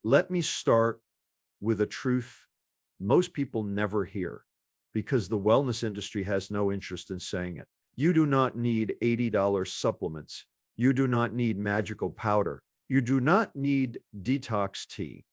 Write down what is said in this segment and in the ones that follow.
Let me start with a truth most people never hear because the wellness industry has no interest in saying it. You do not need $80 supplements. You do not need magical powder. You do not need detox tea.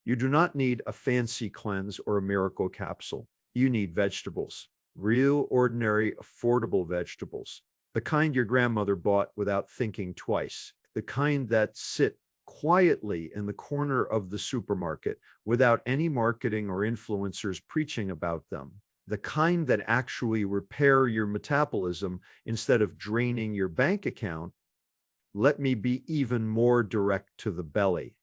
You do not need a fancy cleanse or a miracle capsule. You need vegetables, real, ordinary, affordable vegetables, the kind your grandmother bought without thinking twice, the kind that sit quietly in the corner of the supermarket without any marketing or influencers preaching about them, the kind that actually repair your metabolism instead of draining your bank account. Let me be even more direct to the belly.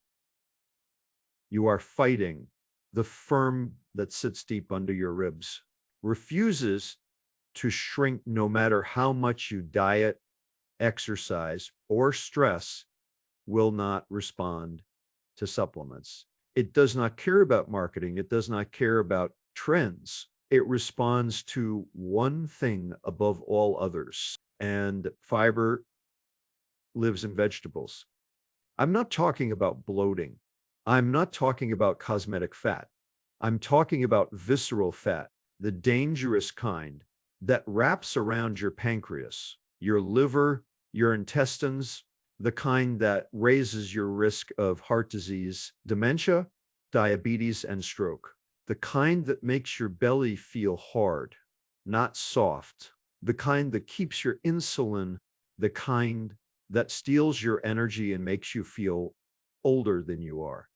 You are fighting the firm that sits deep under your ribs, refuses to shrink no matter how much you diet, exercise, or stress, will not respond to supplements. It does not care about marketing. It does not care about trends. It responds to one thing above all others, and fiber lives in vegetables. I'm not talking about bloating. I'm not talking about cosmetic fat. I'm talking about visceral fat, the dangerous kind that wraps around your pancreas, your liver, your intestines, the kind that raises your risk of heart disease, dementia, diabetes, and stroke, the kind that makes your belly feel hard, not soft, the kind that keeps your insulin, the kind that steals your energy and makes you feel older than you are,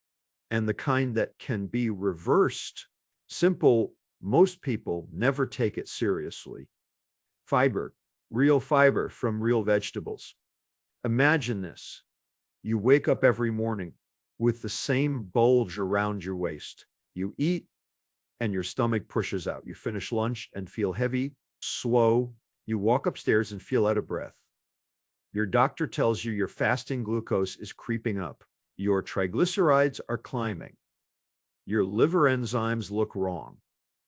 and the kind that can be reversed. Simple, most people never take it seriously. Fiber, real fiber from real vegetables. Imagine this. You wake up every morning with the same bulge around your waist. You eat and your stomach pushes out. You finish lunch and feel heavy, slow. You walk upstairs and feel out of breath. Your doctor tells you your fasting glucose is creeping up. Your triglycerides are climbing. Your liver enzymes look wrong.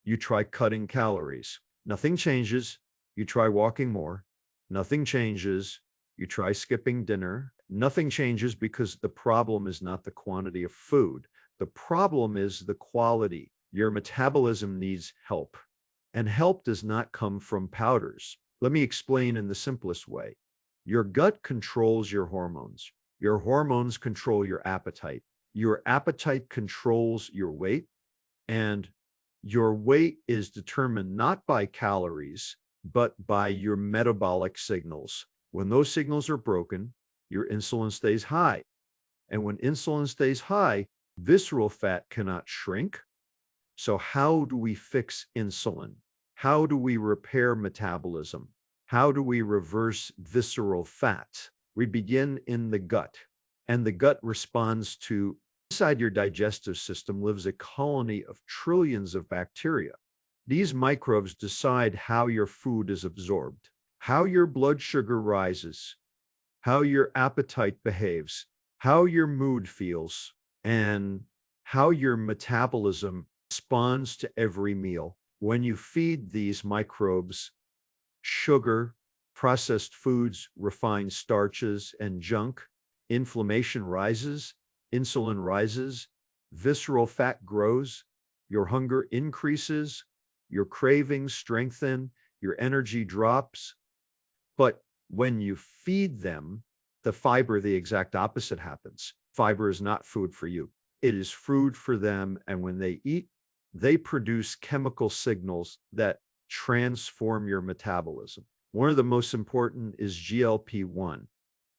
You try cutting calories. Nothing changes. You try walking more. Nothing changes. You try skipping dinner. Nothing changes because the problem is not the quantity of food. The problem is the quality. Your metabolism needs help. And help does not come from powders. Let me explain in the simplest way. Your gut controls your hormones. Your hormones control your appetite. Your appetite controls your weight. And your weight is determined not by calories, but by your metabolic signals. When those signals are broken, your insulin stays high. And when insulin stays high, visceral fat cannot shrink. So how do we fix insulin? How do we repair metabolism? How do we reverse visceral fat? We begin in the gut, and the gut responds to inside your digestive system lives a colony of trillions of bacteria. These microbes decide how your food is absorbed, how your blood sugar rises, how your appetite behaves, how your mood feels, and how your metabolism responds to every meal. When you feed these microbes sugar, processed foods, refined starches, and junk, inflammation rises, insulin rises, visceral fat grows, your hunger increases, your cravings strengthen, your energy drops. But when you feed them the fiber, the exact opposite happens. Fiber is not food for you. It is food for them. And when they eat, they produce chemical signals that transform your metabolism. One of the most important is GLP-1,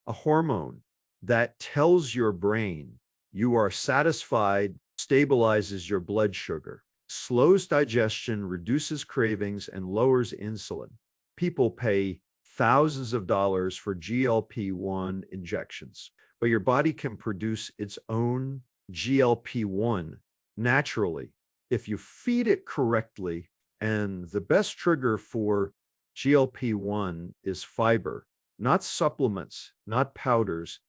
a hormone that tells your brain you are satisfied, stabilizes your blood sugar, slows digestion, reduces cravings, and lowers insulin. People pay thousands of dollars for GLP-1 injections, but your body can produce its own GLP-1 naturally if you feed it correctly. And the best trigger for GLP-1 is fiber, not supplements, not powders,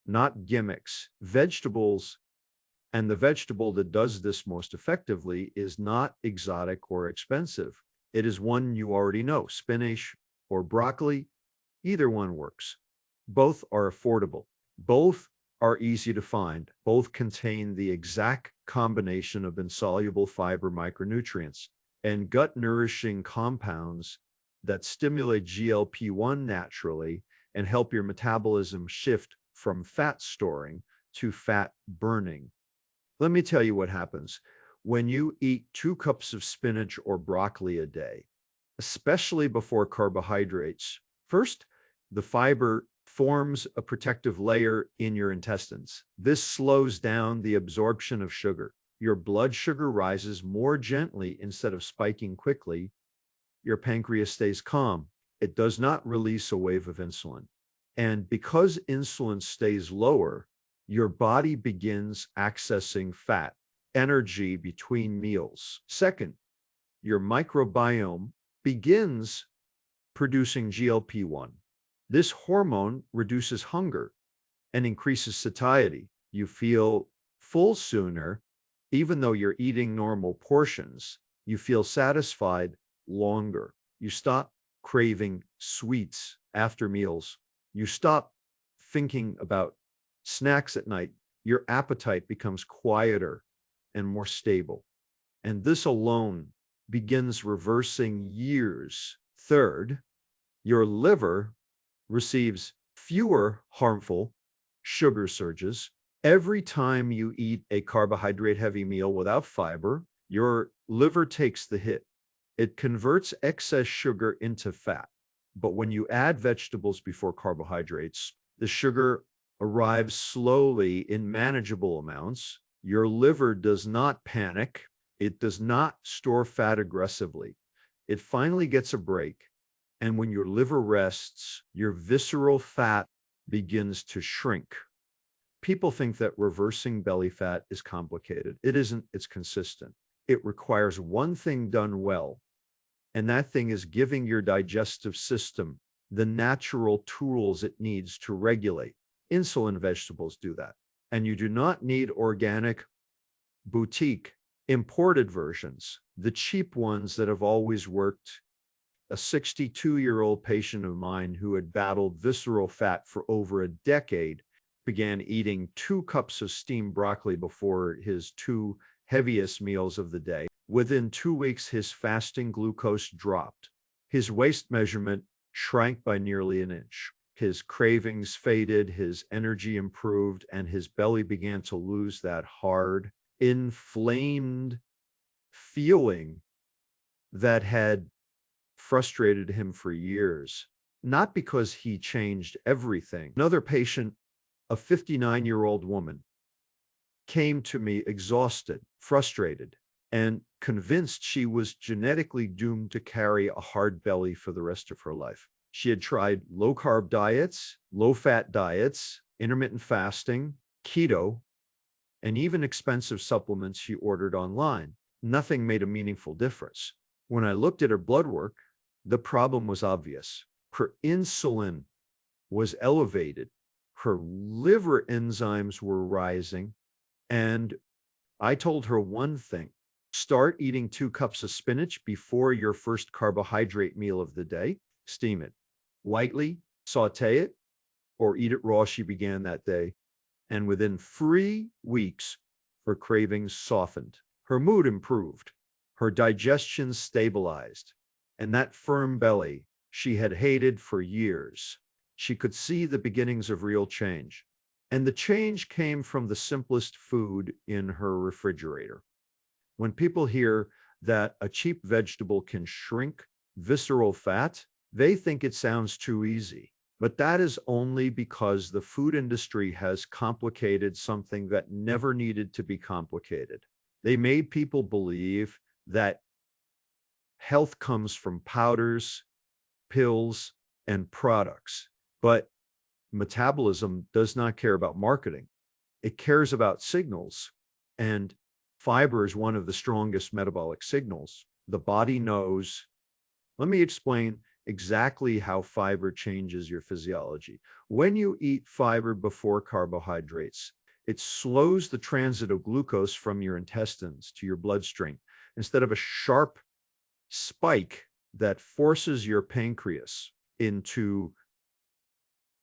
not gimmicks, vegetables. And the vegetable that does this most effectively is not exotic or expensive. It is one you already know, spinach or broccoli. Either one works. Both are affordable. Both are easy to find. Both contain the exact combination of insoluble fiber micronutrients and gut-nourishing compounds that stimulate GLP-1 naturally and help your metabolism shift from fat storing to fat burning. Let me tell you what happens when you eat 2 cups of spinach or broccoli a day, especially before carbohydrates. First, the fiber forms a protective layer in your intestines. This slows down the absorption of sugar. Your blood sugar rises more gently instead of spiking quickly. Your pancreas stays calm. It does not release a wave of insulin. And because insulin stays lower, your body begins accessing fat, energy between meals. Second, your microbiome begins producing GLP-1. This hormone reduces hunger and increases satiety. You feel full sooner, even though you're eating normal portions. You feel satisfied longer. You stop craving sweets after meals. You stop thinking about snacks at night. Your appetite becomes quieter and more stable. And this alone begins reversing years. Third, your liver receives fewer harmful sugar surges. Every time you eat a carbohydrate-heavy meal without fiber, your liver takes the hit. It converts excess sugar into fat. But when you add vegetables before carbohydrates, the sugar arrives slowly in manageable amounts. Your liver does not panic. It does not store fat aggressively. It finally gets a break. And when your liver rests, your visceral fat begins to shrink. People think that reversing belly fat is complicated. It isn't, it's consistent. It requires one thing done well, and that thing is giving your digestive system the natural tools it needs to regulate. Insulin vegetables do that. And you do not need organic, boutique, imported versions, the cheap ones that have always worked. A 62-year-old patient of mine who had battled visceral fat for over a decade began eating 2 cups of steamed broccoli before his 2 heaviest meals of the day. Within 2 weeks, his fasting glucose dropped. His waist measurement shrank by nearly an inch. His cravings faded, his energy improved, and his belly began to lose that hard, inflamed feeling that had frustrated him for years, not because he changed everything. Another patient, a 59-year-old woman, came to me exhausted, frustrated, and convinced she was genetically doomed to carry a hard belly for the rest of her life. She had tried low-carb diets, low-fat diets, intermittent fasting, keto, and even expensive supplements she ordered online. Nothing made a meaningful difference. When I looked at her blood work, the problem was obvious. Her insulin was elevated, her liver enzymes were rising, and I told her one thing: start eating 2 cups of spinach before your first carbohydrate meal of the day. Steam it lightly, saute it, or eat it raw. She began that day. And within 3 weeks, her cravings softened. Her mood improved. Her digestion stabilized. And that firm belly she had hated for years, she could see the beginnings of real change. And the change came from the simplest food in her refrigerator. When people hear that a cheap vegetable can shrink visceral fat, they think it sounds too easy. But that is only because the food industry has complicated something that never needed to be complicated. They made people believe that health comes from powders, pills, and products. But metabolism does not care about marketing. It cares about signals. And fiber is one of the strongest metabolic signals. The body knows. Let me explain exactly how fiber changes your physiology. When you eat fiber before carbohydrates, it slows the transit of glucose from your intestines to your bloodstream. Instead of a sharp spike that forces your pancreas into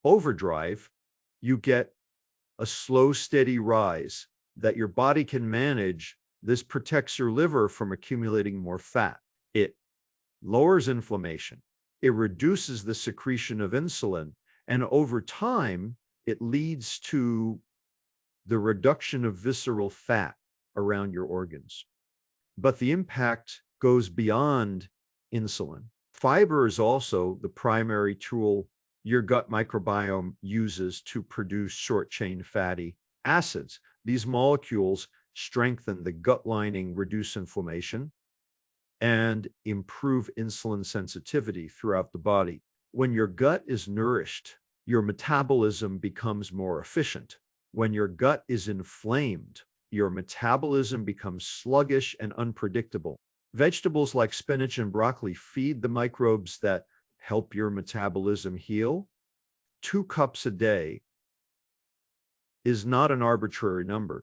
overdrive, you get a slow, steady rise that your body can manage. This protects your liver from accumulating more fat. It lowers inflammation. It reduces the secretion of insulin. And over time, it leads to the reduction of visceral fat around your organs. But the impact goes beyond insulin. Fiber is also the primary tool your gut microbiome uses to produce short-chain fatty acids. These molecules strengthen the gut lining, reduce inflammation, and improve insulin sensitivity throughout the body. When your gut is nourished, your metabolism becomes more efficient. When your gut is inflamed, your metabolism becomes sluggish and unpredictable. Vegetables like spinach and broccoli feed the microbes that help your metabolism heal. 2 cups a day is not an arbitrary number.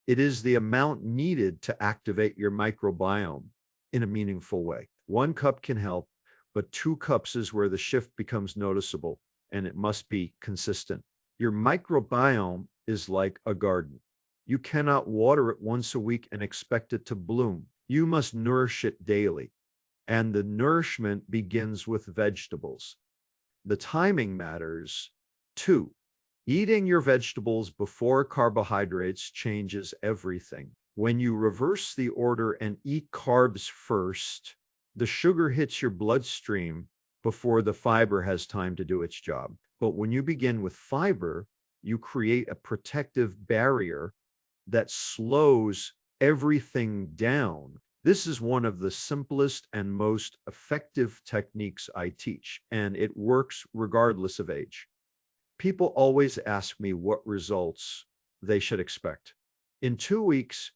It is the amount needed to activate your microbiome in a meaningful way. 1 cup can help, but 2 cups is where the shift becomes noticeable, and it must be consistent. Your microbiome is like a garden. You cannot water it once a week and expect it to bloom. You must nourish it daily, and the nourishment begins with vegetables. The timing matters too. Eating your vegetables before carbohydrates changes everything. When you reverse the order and eat carbs first, the sugar hits your bloodstream before the fiber has time to do its job. But when you begin with fiber, you create a protective barrier that slows everything down. This is one of the simplest and most effective techniques I teach, and it works regardless of age. People always ask me what results they should expect. In 2 weeks,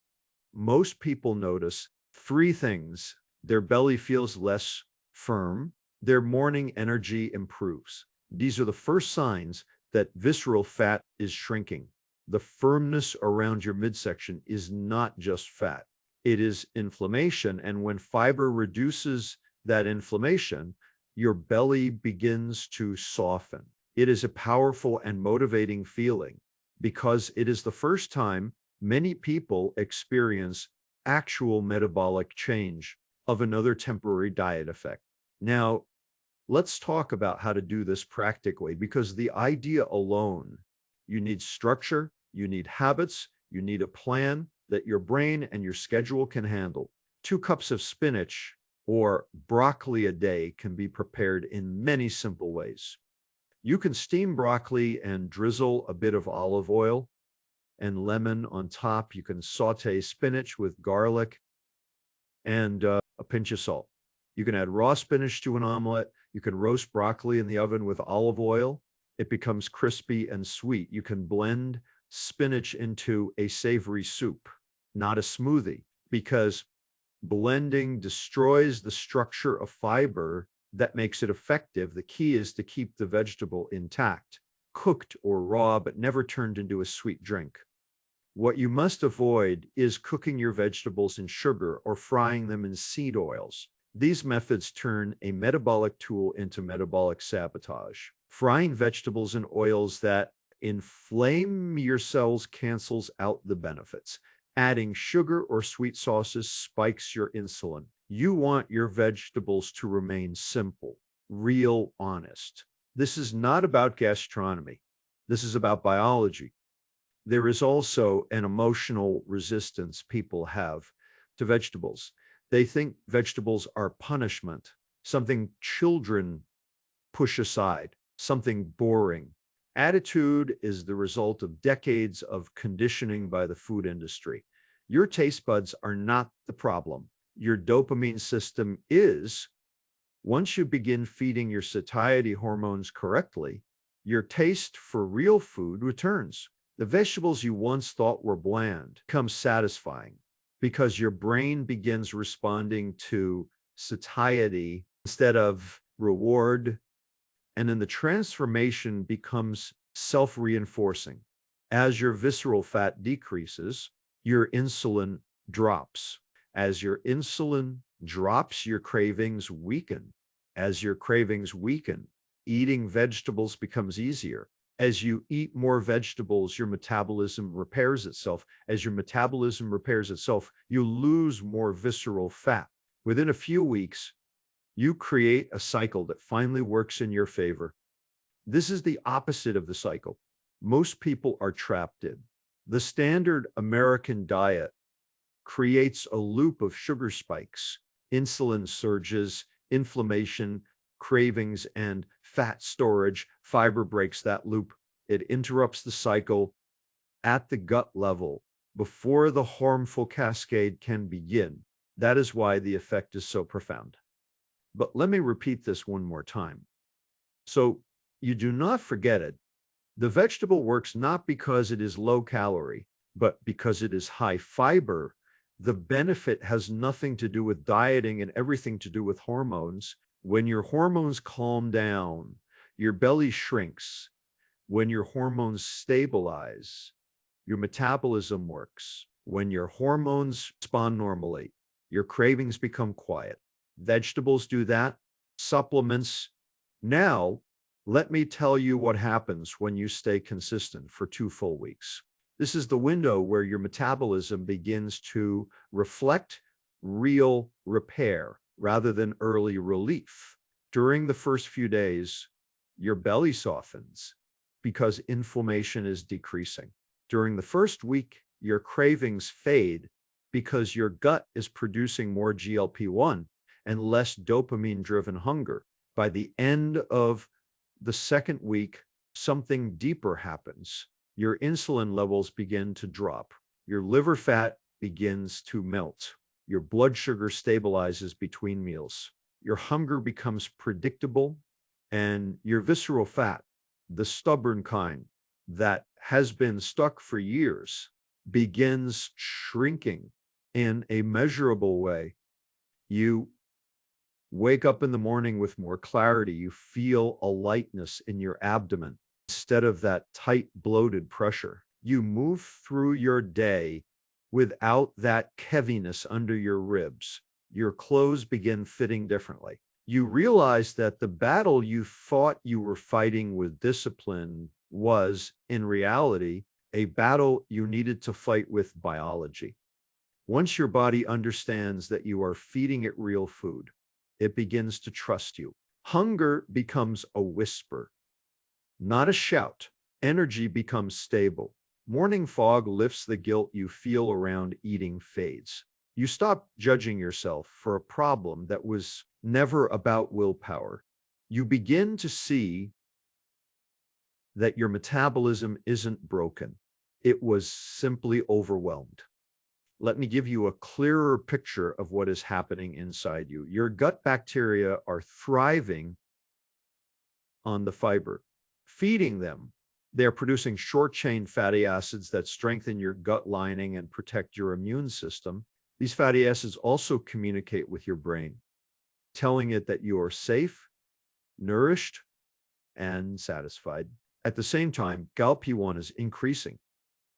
most people notice 3 things. Their belly feels less firm. Their morning energy improves. These are the first signs that visceral fat is shrinking. The firmness around your midsection is not just fat. It is inflammation. And when fiber reduces that inflammation, your belly begins to soften. It is a powerful and motivating feeling because it is the first time many people experience actual metabolic change of another temporary diet effect. Now, let's talk about how to do this practically, because the idea alone, you need structure, you need habits, you need a plan that your brain and your schedule can handle. 2 cups of spinach or broccoli a day can be prepared in many simple ways. You can steam broccoli and drizzle a bit of olive oil and lemon on top. You can saute spinach with garlic and a pinch of salt. You can add raw spinach to an omelet. You can roast broccoli in the oven with olive oil. It becomes crispy and sweet. You can blend spinach into a savory soup, not a smoothie, because blending destroys the structure of fiber that makes it effective. The key is to keep the vegetable intact, cooked or raw, but never turned into a sweet drink. What you must avoid is cooking your vegetables in sugar or frying them in seed oils. These methods turn a metabolic tool into metabolic sabotage. Frying vegetables in oils that inflame your cells cancels out the benefits. Adding sugar or sweet sauces spikes your insulin. You want your vegetables to remain simple, real, honest. This is not about gastronomy. This is about biology. There is also an emotional resistance people have to vegetables. They think vegetables are punishment, something children push aside, something boring. Attitude is the result of decades of conditioning by the food industry. Your taste buds are not the problem. Your dopamine system is. Once you begin feeding your satiety hormones correctly, your taste for real food returns. The vegetables you once thought were bland become satisfying because your brain begins responding to satiety instead of reward. And then the transformation becomes self-reinforcing. As your visceral fat decreases, your insulin drops. As your insulin drops, your cravings weaken. As your cravings weaken, eating vegetables becomes easier. As you eat more vegetables, your metabolism repairs itself. As your metabolism repairs itself, you lose more visceral fat. Within a few weeks, you create a cycle that finally works in your favor. This is the opposite of the cycle most people are trapped in. The standard American diet creates a loop of sugar spikes, insulin surges, inflammation, cravings, and fat storage. Fiber breaks that loop. It interrupts the cycle at the gut level before the harmful cascade can begin. That is why the effect is so profound. But let me repeat this one more time. So you do not forget it. The vegetable works not because it is low calorie, but because it is high fiber. The benefit has nothing to do with dieting and everything to do with hormones. When your hormones calm down, your belly shrinks. When your hormones stabilize, your metabolism works. When your hormones respond normally, your cravings become quiet. Vegetables do that, supplements. Now, let me tell you what happens when you stay consistent for 2 full weeks. This is the window where your metabolism begins to reflect real repair rather than early relief. During the first few days, your belly softens because inflammation is decreasing. During the first week, your cravings fade because your gut is producing more GLP-1 and less dopamine-driven hunger. By the end of the second week, something deeper happens. Your insulin levels begin to drop. Your liver fat begins to melt. Your blood sugar stabilizes between meals. Your hunger becomes predictable, and your visceral fat, the stubborn kind that has been stuck for years, begins shrinking in a measurable way. You wake up in the morning with more clarity. You feel a lightness in your abdomen instead of that tight, bloated pressure. You move through your day without that heaviness under your ribs. Your clothes begin fitting differently. You realize that the battle you thought you were fighting with discipline was, in reality, a battle you needed to fight with biology. Once your body understands that you are feeding it real food, it begins to trust you. Hunger becomes a whisper, not a shout. Energy becomes stable. Morning fog lifts the guilt you feel around eating fades. You stop judging yourself for a problem that was never about willpower. You begin to see that your metabolism isn't broken. It was simply overwhelmed. Let me give you a clearer picture of what is happening inside you. Your gut bacteria are thriving on the fiber. Feeding them, they're producing short-chain fatty acids that strengthen your gut lining and protect your immune system. These fatty acids also communicate with your brain, telling it that you are safe, nourished, and satisfied. At the same time, GLP-1 is increasing,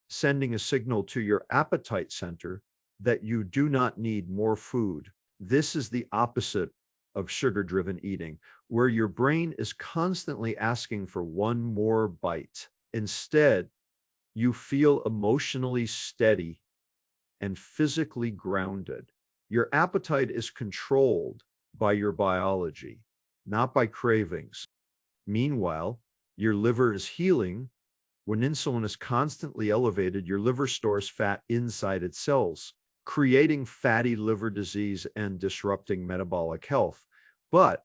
sending a signal to your appetite center that you do not need more food. This is the opposite of sugar-driven eating, where your brain is constantly asking for one more bite. Instead, you feel emotionally steady and physically grounded. Your appetite is controlled by your biology, not by cravings. Meanwhile, your liver is healing. When insulin is constantly elevated, your liver stores fat inside its cells, creating fatty liver disease and disrupting metabolic health. But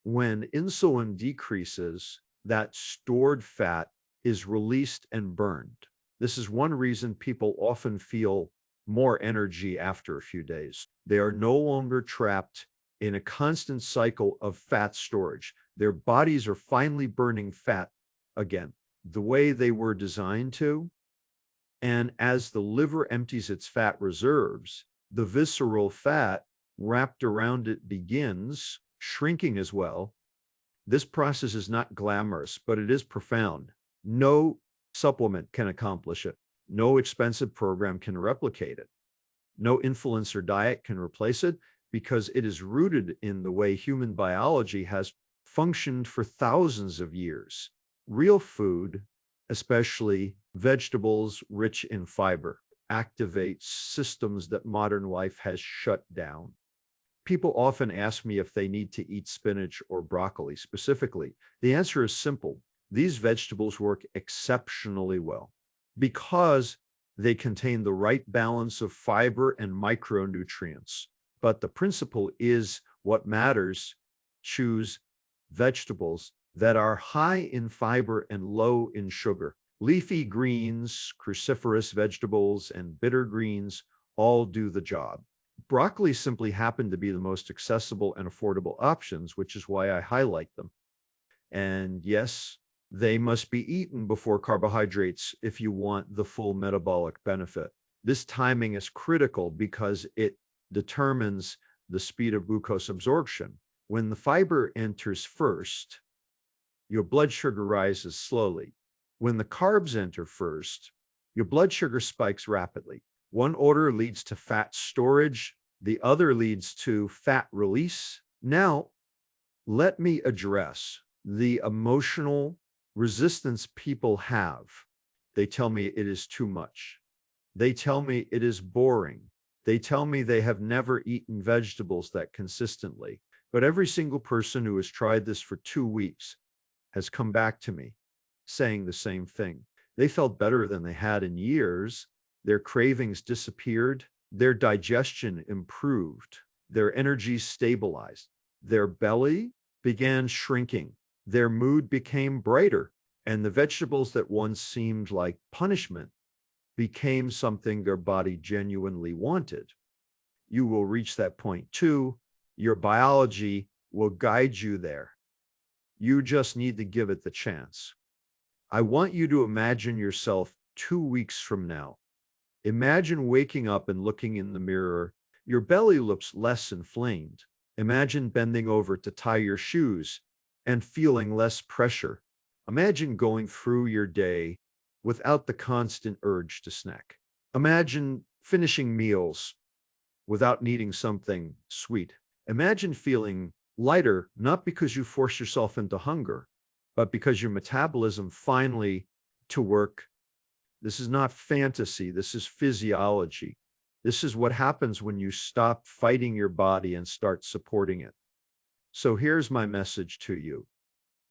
when insulin decreases, that stored fat is released and burned. This is one reason people often feel more energy after a few days. They are no longer trapped in a constant cycle of fat storage. Their bodies are finally burning fat again, the way they were designed to. And as the liver empties its fat reserves, the visceral fat wrapped around it begins shrinking as well. This process is not glamorous, but it is profound. No supplement can accomplish it. No expensive program can replicate it. No influencer diet can replace it because it is rooted in the way human biology has functioned for thousands of years. Real food, especially vegetables rich in fiber, activates systems that modern life has shut down. People often ask me if they need to eat spinach or broccoli specifically. The answer is simple. These vegetables work exceptionally well because they contain the right balance of fiber and micronutrients. But the principle is what matters. Choose vegetables that are high in fiber and low in sugar. Leafy greens, cruciferous vegetables, and bitter greens all do the job. Broccoli simply happen to be the most accessible and affordable options, which is why I highlight them. And yes, they must be eaten before carbohydrates if you want the full metabolic benefit. This timing is critical because it determines the speed of glucose absorption. When the fiber enters first, your blood sugar rises slowly. When the carbs enter first, your blood sugar spikes rapidly. One order leads to fat storage, the other leads to fat release. Now, let me address the emotional resistance people have. They tell me it is too much. They tell me it is boring. They tell me they have never eaten vegetables that consistently. But every single person who has tried this for 2 weeks has come back to me saying the same thing. They felt better than they had in years. Their cravings disappeared. Their digestion improved. Their energy stabilized. Their belly began shrinking. Their mood became brighter. And the vegetables that once seemed like punishment became something their body genuinely wanted. You will reach that point too. Your biology will guide you there. You just need to give it the chance. I want you to imagine yourself 2 weeks from now. Imagine waking up and looking in the mirror. Your belly looks less inflamed. Imagine bending over to tie your shoes and feeling less pressure. Imagine going through your day without the constant urge to snack. Imagine finishing meals without needing something sweet. Imagine feeling lighter, not because you force yourself into hunger, but because your metabolism finally to work. This is not fantasy. This is physiology. This is what happens when you stop fighting your body and start supporting it. So here's my message to you.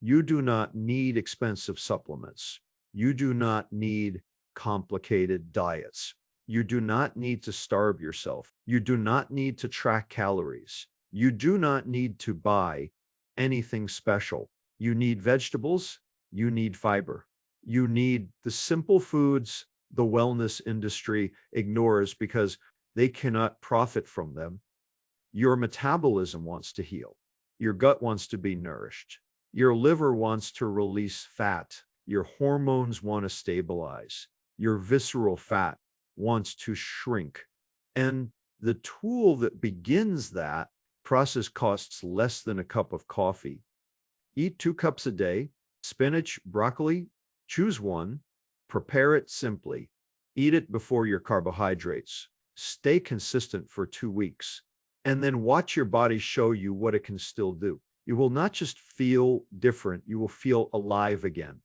You do not need expensive supplements. You do not need complicated diets. You do not need to starve yourself. You do not need to track calories. You do not need to buy anything special. You need vegetables. You need fiber. You need the simple foods the wellness industry ignores because they cannot profit from them. Your metabolism wants to heal. Your gut wants to be nourished. Your liver wants to release fat. Your hormones want to stabilize. Your visceral fat wants to shrink. And the tool that begins that process costs less than a cup of coffee. Eat 2 cups a day, spinach, broccoli, choose one, prepare it simply, eat it before your carbohydrates, stay consistent for 2 weeks, and then watch your body show you what it can still do. You will not just feel different, you will feel alive again.